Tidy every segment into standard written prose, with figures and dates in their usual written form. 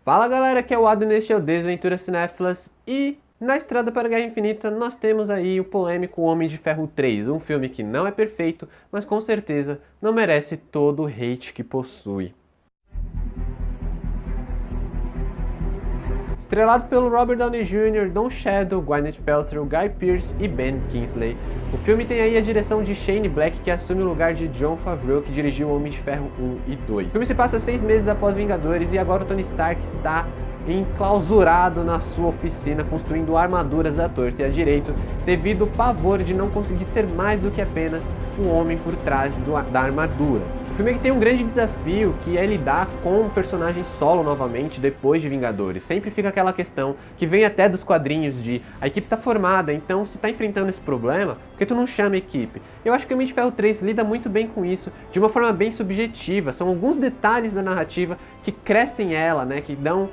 Fala galera, aqui é o Adam neste é o Desventuras Cinéfilas e na estrada para a Guerra Infinita nós temos aí o polêmico Homem de Ferro 3, um filme que não é perfeito, mas com certeza não merece todo o hate que possui. Estrelado pelo Robert Downey Jr., Don Cheadle, Gwyneth Paltrow, Guy Pearce e Ben Kingsley, o filme tem aí a direção de Shane Black, que assume o lugar de Jon Favreau, que dirigiu o Homem de Ferro 1 e 2. O filme se passa 6 meses após Vingadores e agora o Tony Stark está enclausurado na sua oficina construindo armaduras à torta e à direito devido ao pavor de não conseguir ser mais do que apenas o homem por trás da armadura. O filme tem um grande desafio, que é lidar com o personagem solo novamente depois de Vingadores. Sempre fica aquela questão que vem até dos quadrinhos de a equipe tá formada, então se tá enfrentando esse problema, por que tu não chama a equipe? Eu acho que o Homem de Ferro 3 lida muito bem com isso, de uma forma bem subjetiva. São alguns detalhes da narrativa que crescem ela, né, que dão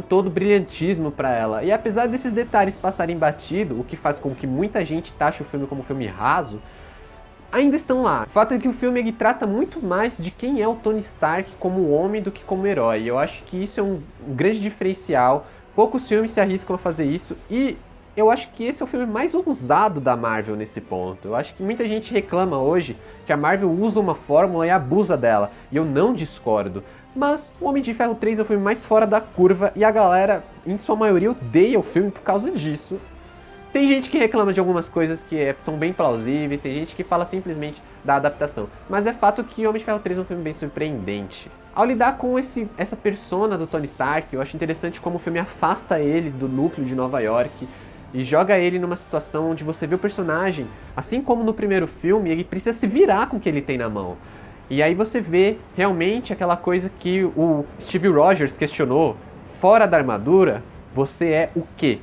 todo o brilhantismo para ela. E apesar desses detalhes passarem batido, o que faz com que muita gente taxe o filme como um filme raso, ainda estão lá. O fato é que o filme ele trata muito mais de quem é o Tony Stark como homem do que como herói. Eu acho que isso é um grande diferencial. Poucos filmes se arriscam a fazer isso e eu acho que esse é o filme mais ousado da Marvel nesse ponto. Eu acho que muita gente reclama hoje que a Marvel usa uma fórmula e abusa dela, e eu não discordo. Mas o Homem de Ferro 3 é o filme mais fora da curva e a galera, em sua maioria, odeia o filme por causa disso. Tem gente que reclama de algumas coisas que são bem plausíveis, tem gente que fala simplesmente da adaptação. Mas é fato que Homem de Ferro 3 é um filme bem surpreendente. Ao lidar com essa persona do Tony Stark, eu acho interessante como o filme afasta ele do núcleo de Nova York e joga ele numa situação onde você vê o personagem, assim como no primeiro filme, ele precisa se virar com o que ele tem na mão. E aí você vê realmente aquela coisa que o Steve Rogers questionou, fora da armadura, você é o quê?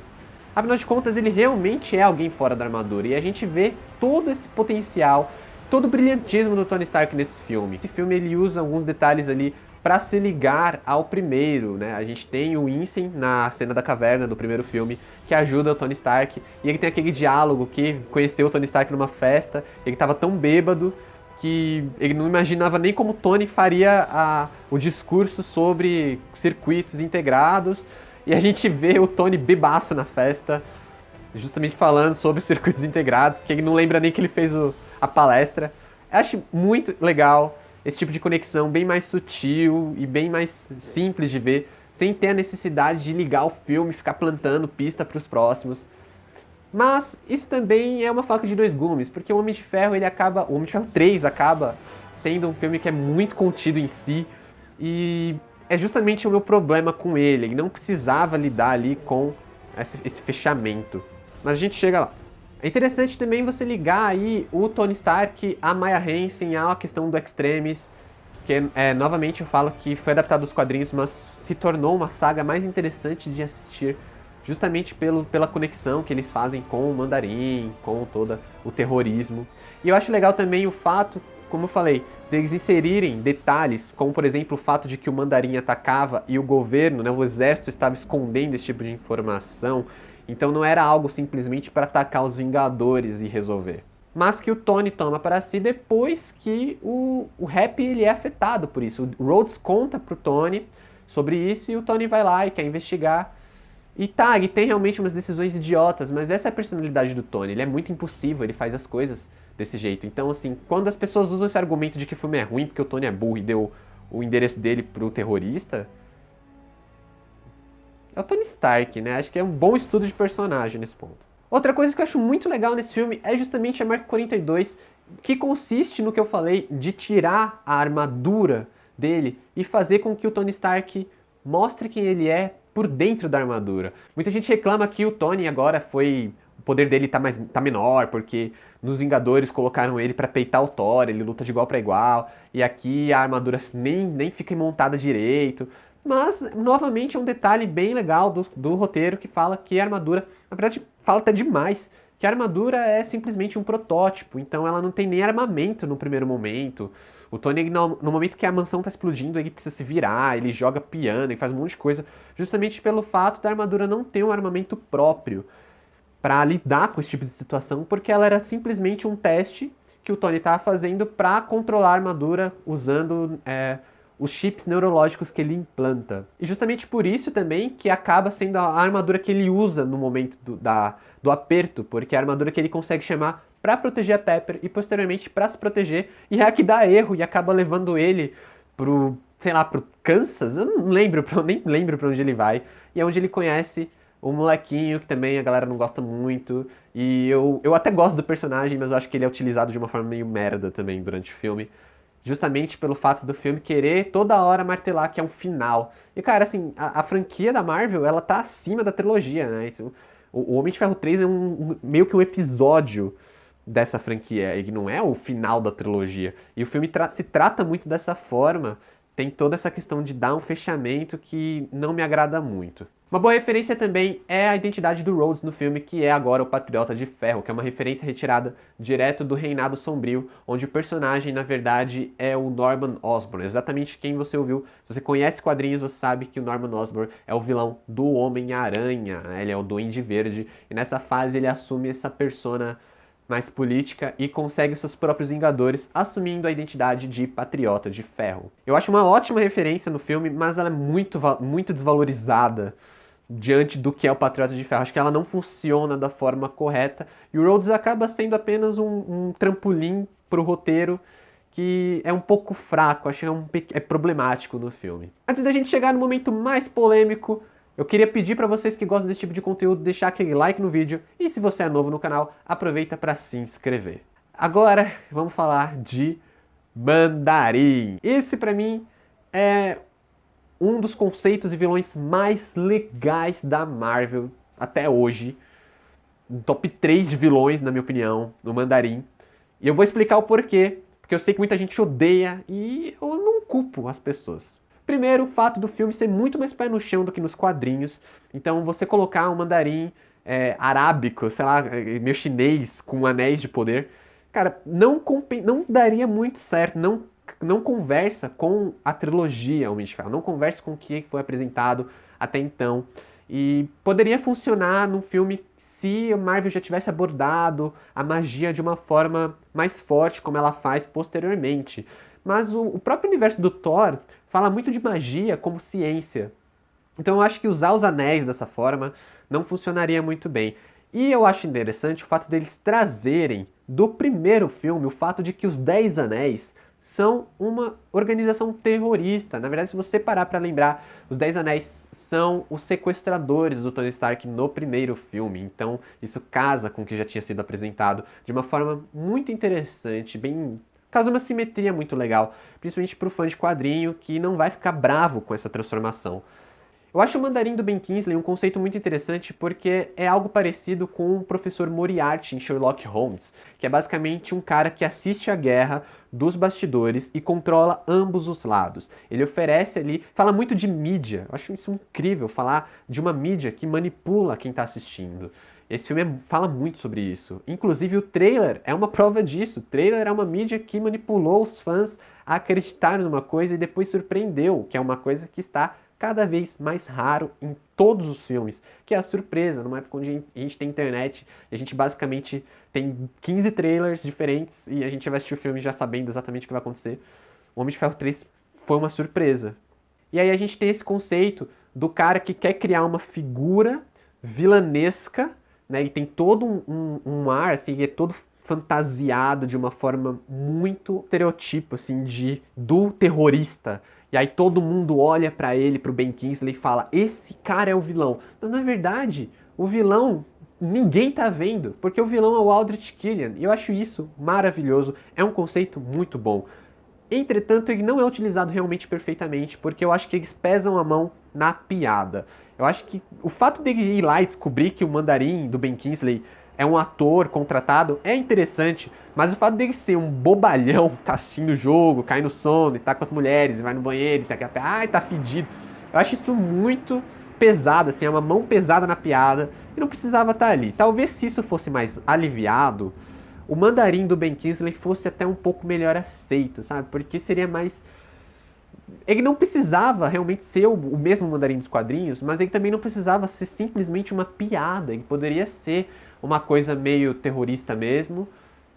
Afinal de contas, ele realmente é alguém fora da armadura. E a gente vê todo esse potencial, todo o brilhantismo do Tony Stark nesse filme. Esse filme ele usa alguns detalhes ali para se ligar ao primeiro, né? A gente tem o Incen na cena da caverna do primeiro filme, que ajuda o Tony Stark. E ele tem aquele diálogo que conheceu o Tony Stark numa festa, ele estava tão bêbado que ele não imaginava nem como o Tony faria o discurso sobre circuitos integrados. E a gente vê o Tony bebaço na festa, justamente falando sobre circuitos integrados, que ele não lembra nem que ele fez a palestra. Eu acho muito legal esse tipo de conexão, bem mais sutil e bem mais simples de ver, sem ter a necessidade de ligar o filme e ficar plantando pista para os próximos. Mas isso também é uma faca de dois gumes, porque o Homem de Ferro, o Homem de Ferro 3 acaba sendo um filme que é muito contido em si, e é justamente o meu problema com ele. Ele não precisava lidar ali com esse fechamento. Mas a gente chega lá. É interessante também você ligar aí o Tony Stark, a Maya Hansen, a questão do Extremis, que novamente eu falo que foi adaptado dos quadrinhos, mas se tornou uma saga mais interessante de assistir, justamente pela conexão que eles fazem com o Mandarim, com todo o terrorismo. E eu acho legal também o fato, como eu falei, deles inserirem detalhes, como por exemplo o fato de que o Mandarim atacava e o governo, né, o exército estava escondendo esse tipo de informação, então não era algo simplesmente para atacar os Vingadores e resolver. Mas que o Tony toma para si depois que o Happy ele é afetado por isso. O Rhodes conta pro Tony sobre isso e o Tony vai lá e quer investigar. E tá, ele tem realmente umas decisões idiotas, mas essa é a personalidade do Tony. Ele é muito impulsivo, ele faz as coisas desse jeito. Então, assim, quando as pessoas usam esse argumento de que o filme é ruim porque o Tony é burro e deu o endereço dele pro terrorista, é o Tony Stark, né? Acho que é um bom estudo de personagem nesse ponto. Outra coisa que eu acho muito legal nesse filme é justamente a Mark 42, que consiste no que eu falei de tirar a armadura dele e fazer com que o Tony Stark mostre quem ele é por dentro da armadura. Muita gente reclama que o Tony agora o poder dele tá menor, porque nos Vingadores colocaram ele pra peitar o Thor, ele luta de igual pra igual, e aqui a armadura nem fica montada direito. Mas, novamente, é um detalhe bem legal do roteiro que fala que a armadura, na verdade, fala até demais, que a armadura é simplesmente um protótipo, então ela não tem nem armamento no primeiro momento. O Tony, no momento que a mansão tá explodindo, ele precisa se virar, ele joga piano, ele faz um monte de coisa, justamente pelo fato da armadura não ter um armamento próprio para lidar com esse tipo de situação, porque ela era simplesmente um teste que o Tony estava fazendo para controlar a armadura usando os chips neurológicos que ele implanta. E justamente por isso também que acaba sendo a armadura que ele usa no momento do aperto, porque é a armadura que ele consegue chamar para proteger a Pepper e posteriormente para se proteger, e é a que dá erro e acaba levando ele pro, sei lá, pro Kansas, eu não lembro, nem lembro pra onde ele vai, e é onde ele conhece o molequinho, que também a galera não gosta muito, e eu até gosto do personagem, mas eu acho que ele é utilizado de uma forma meio merda também durante o filme, justamente pelo fato do filme querer toda hora martelar que é um final. E cara, assim, a franquia da Marvel, ela tá acima da trilogia, né? Então, o Homem de Ferro 3 é meio que um episódio dessa franquia, e não é o final da trilogia. E o filme se trata muito dessa forma, tem toda essa questão de dar um fechamento que não me agrada muito. Uma boa referência também é a identidade do Rhodes no filme, que é agora o Patriota de Ferro, que é uma referência retirada direto do Reinado Sombrio, onde o personagem, na verdade, é o Norman Osborn, exatamente quem você ouviu. Se você conhece quadrinhos, você sabe que o Norman Osborn é o vilão do Homem-Aranha, né? Ele é o Duende Verde, e nessa fase ele assume essa persona mais política e consegue seus próprios Vingadores, assumindo a identidade de Patriota de Ferro. Eu acho uma ótima referência no filme, mas ela é muito desvalorizada diante do que é o Patriota de Ferro. Acho que ela não funciona da forma correta e o Rhodes acaba sendo apenas um trampolim pro roteiro que é um pouco fraco, acho que é problemático no filme. Antes da gente chegar no momento mais polêmico, eu queria pedir para vocês que gostam desse tipo de conteúdo deixar aquele like no vídeo e se você é novo no canal, aproveita para se inscrever. Agora vamos falar de Mandarim. Esse para mim é um dos conceitos e vilões mais legais da Marvel até hoje. Um top 3 de vilões, na minha opinião, no Mandarim. E eu vou explicar o porquê, porque eu sei que muita gente odeia e eu não culpo as pessoas. Primeiro, o fato do filme ser muito mais pé no chão do que nos quadrinhos. Então, você colocar um mandarim arábico, sei lá, meio chinês, com anéis de poder, cara, não daria muito certo, não conversa com a trilogia Homem de Ferro, não conversa com o que foi apresentado até então. E poderia funcionar num filme se a Marvel já tivesse abordado a magia de uma forma mais forte, como ela faz posteriormente. Mas o próprio universo do Thor fala muito de magia como ciência. Então eu acho que usar os anéis dessa forma não funcionaria muito bem. E eu acho interessante o fato deles trazerem do primeiro filme o fato de que os 10 Anéis são uma organização terrorista. Na verdade, se você parar para lembrar, os 10 Anéis são os sequestradores do Tony Stark no primeiro filme. Então isso casa com o que já tinha sido apresentado de uma forma muito interessante, causa uma simetria muito legal, principalmente para o fã de quadrinho que não vai ficar bravo com essa transformação. Eu acho o Mandarim do Ben Kingsley um conceito muito interessante porque é algo parecido com o professor Moriarty em Sherlock Holmes, que é basicamente um cara que assiste a guerra dos bastidores e controla ambos os lados. Ele oferece ali, fala muito de mídia, eu acho isso incrível, falar de uma mídia que manipula quem está assistindo. Esse filme fala muito sobre isso. Inclusive o trailer é uma prova disso. O trailer é uma mídia que manipulou os fãs a acreditarem numa coisa e depois surpreendeu, que é uma coisa que está cada vez mais raro em todos os filmes, que é a surpresa, numa época onde a gente tem internet, e a gente basicamente tem 15 trailers diferentes e a gente vai assistir o filme já sabendo exatamente o que vai acontecer. O Homem de Ferro 3 foi uma surpresa. E aí a gente tem esse conceito do cara que quer criar uma figura vilanesca, né, e tem todo um ar, assim, é todo fantasiado de uma forma muito estereotipo, assim, do terrorista. E aí todo mundo olha pra ele, pro Ben Kingsley e fala, esse cara é o vilão. Mas na verdade, o vilão ninguém tá vendo, porque o vilão é o Aldrich Killian. E eu acho isso maravilhoso, é um conceito muito bom. Entretanto, ele não é utilizado realmente perfeitamente, porque eu acho que eles pesam a mão na piada. Eu acho que o fato dele ir lá e descobrir que o Mandarim do Ben Kingsley é um ator contratado é interessante, mas o fato dele ser um bobalhão, tá assistindo o jogo, cai no sono, e tá com as mulheres, vai no banheiro, tá fedido. Eu acho isso muito pesado, assim, é uma mão pesada na piada, e não precisava estar ali. Talvez se isso fosse mais aliviado, o Mandarim do Ben Kingsley fosse até um pouco melhor aceito, sabe? Porque seria mais... Ele não precisava realmente ser o mesmo Mandarim dos quadrinhos, mas ele também não precisava ser simplesmente uma piada. Ele poderia ser uma coisa meio terrorista mesmo,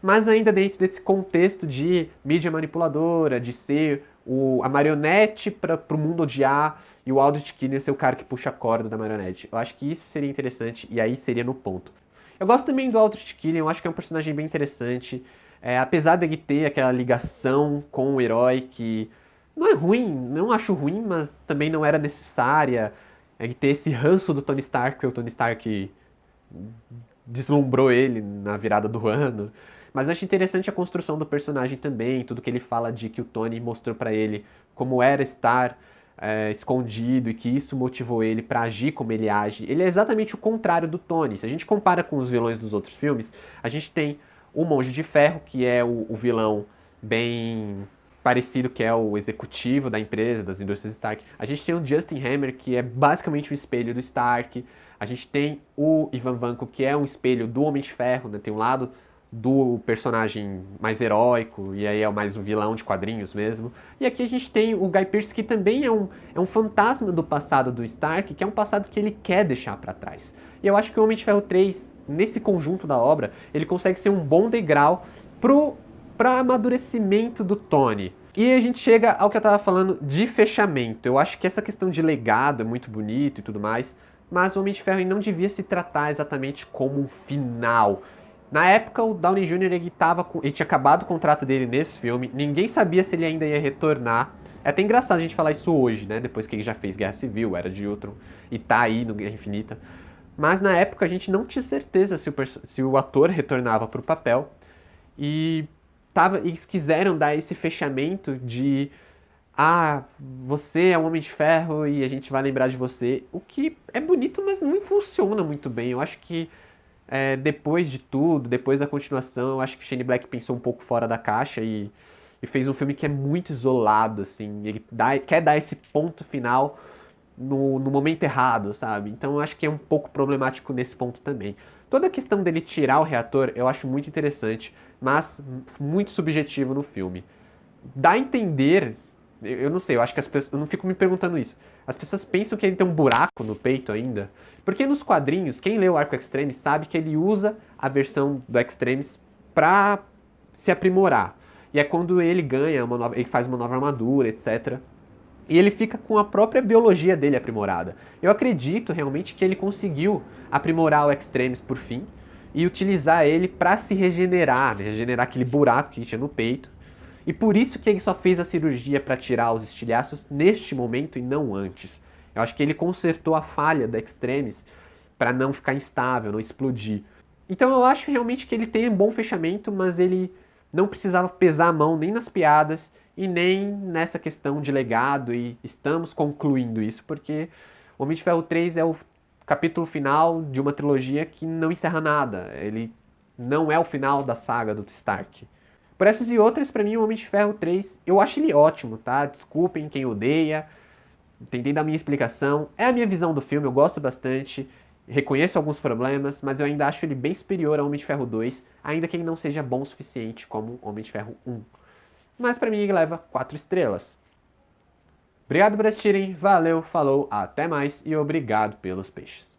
mas ainda dentro desse contexto de mídia manipuladora, de ser a marionete para o mundo odiar e o Aldrich Killian ser o cara que puxa a corda da marionete. Eu acho que isso seria interessante e aí seria no ponto. Eu gosto também do Aldrich Killian, eu acho que é um personagem bem interessante. Apesar dele ter aquela ligação com o herói que não é ruim, não acho ruim, mas também não era necessária. Ele ter esse ranço do Tony Stark, porque o Tony Stark deslumbrou ele na virada do ano. Mas eu acho interessante a construção do personagem também, tudo que ele fala de que o Tony mostrou pra ele como era estar escondido e que isso motivou ele pra agir como ele age. Ele é exatamente o contrário do Tony. Se a gente compara com os vilões dos outros filmes, a gente tem o Monge de Ferro, que é o vilão bem parecido, que é o executivo da empresa, das indústrias Stark. A gente tem o Justin Hammer, que é basicamente o espelho do Stark. A gente tem o Ivan Vanko, que é um espelho do Homem de Ferro, né? Tem um lado do personagem mais heróico, e aí é mais um vilão de quadrinhos mesmo. E aqui a gente tem o Guy Pearce, que também é um fantasma do passado do Stark, que é um passado que ele quer deixar para trás. E eu acho que o Homem de Ferro 3, nesse conjunto da obra, ele consegue ser um bom degrau para amadurecimento do Tony. E a gente chega ao que eu tava falando de fechamento. Eu acho que essa questão de legado é muito bonito e tudo mais, mas o Homem de Ferro não devia se tratar exatamente como um final. Na época, o Downey Jr. ele tinha acabado o contrato dele nesse filme, ninguém sabia se ele ainda ia retornar. É até engraçado a gente falar isso hoje, né? Depois que ele já fez Guerra Civil, Era de Ultron, e tá aí no Guerra Infinita. Mas na época a gente não tinha certeza se o ator retornava pro papel. E eles quiseram dar esse fechamento de você é um Homem de Ferro e a gente vai lembrar de você. O que é bonito, mas não funciona muito bem. Eu acho que depois de tudo, depois da continuação, eu acho que Shane Black pensou um pouco fora da caixa e fez um filme que é muito isolado, assim. Ele quer dar esse ponto final no momento errado, sabe? Então eu acho que é um pouco problemático nesse ponto também. Toda a questão dele tirar o reator eu acho muito interessante, mas muito subjetivo no filme. Dá a entender, eu não sei, eu acho que as pessoas, eu não fico me perguntando isso. As pessoas pensam que ele tem um buraco no peito ainda, porque nos quadrinhos, quem lê o Arco Extremis sabe que ele usa a versão do Extremis pra se aprimorar. E é quando ele ganha ele faz uma nova armadura, etc. E ele fica com a própria biologia dele aprimorada. Eu acredito realmente que ele conseguiu aprimorar o Extremis por fim e utilizar ele para se regenerar, né? Regenerar aquele buraco que tinha no peito. E por isso que ele só fez a cirurgia para tirar os estilhaços neste momento e não antes. Eu acho que ele consertou a falha da Extremis para não ficar instável, não explodir. Então eu acho realmente que ele tem um bom fechamento, mas ele não precisava pesar a mão nem nas piadas e nem nessa questão de legado, e estamos concluindo isso, porque Homem de Ferro 3 é o capítulo final de uma trilogia que não encerra nada. Ele não é o final da saga do Stark. Por essas e outras, pra mim, o Homem de Ferro 3, eu acho ele ótimo, tá? Desculpem quem odeia, tentei dar minha explicação. É a minha visão do filme, eu gosto bastante, reconheço alguns problemas, mas eu ainda acho ele bem superior ao Homem de Ferro 2, ainda que ele não seja bom o suficiente como Homem de Ferro 1. Mas pra mim ele leva 4 estrelas. Obrigado por assistirem, valeu, falou, até mais e obrigado pelos peixes.